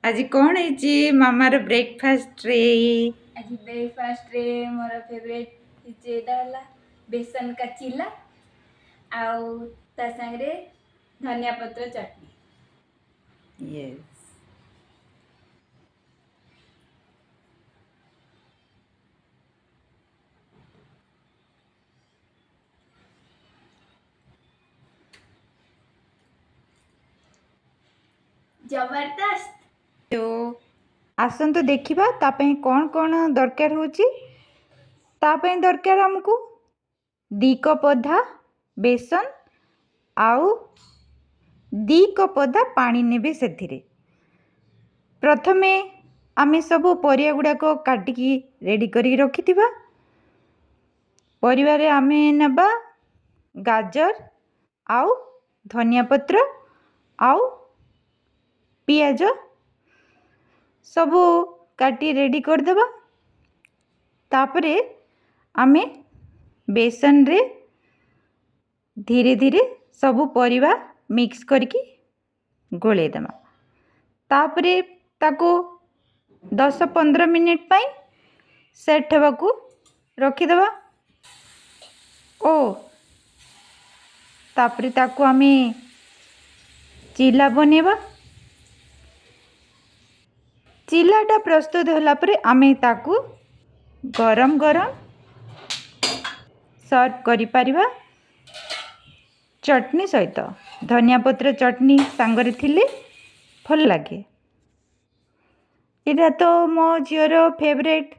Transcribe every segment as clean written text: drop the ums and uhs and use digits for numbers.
आज कौन है मामार ब्रेकफास्ट रे? आज ब्रेकफास्ट रे मोर फेवरेट जेटा हला बेसन का चिला आउ ता संगरे धनिया पत्र चटनी। यस। जबरदस्त। तो आसंतु देखिबा तापई कौन कौन दरकार होची। तापई दरकार हमको 2 कप अधा बेसन आउ 2 कप अधा पानी नेबे सेथिरे। प्रथमे आमे सब परिया गुड़ाक काटिकी रेडी करी रखिथिबा। परिवारे आमे नबा गाजर आउ धनिया पत्र आउ पियाज सबू काटी रेडी कर देबा। तापरे आमे बेसन रे धीरे धीरे सबू परिवा मिक्स करके गोले देमा। तापरे ताको 10-15 मिनिट पाई सेट हेबाकू रखिदेबा। ओ तापरे ताको आमे चिला बनेबा। चिलाटा प्रस्तुत होला परे आमे ताकू गरम गरम सर्व करि परिबा चटनी सहित। धनिया पत्र चटनी सांगरे थिले भल लागे। एटा तो मो झियर फेवरेट।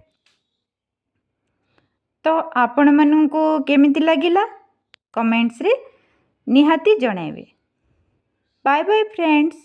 तो आपण मानू केमिति लागिला कमेंट्स रे निहाती जणाइबे। Bye bye friends.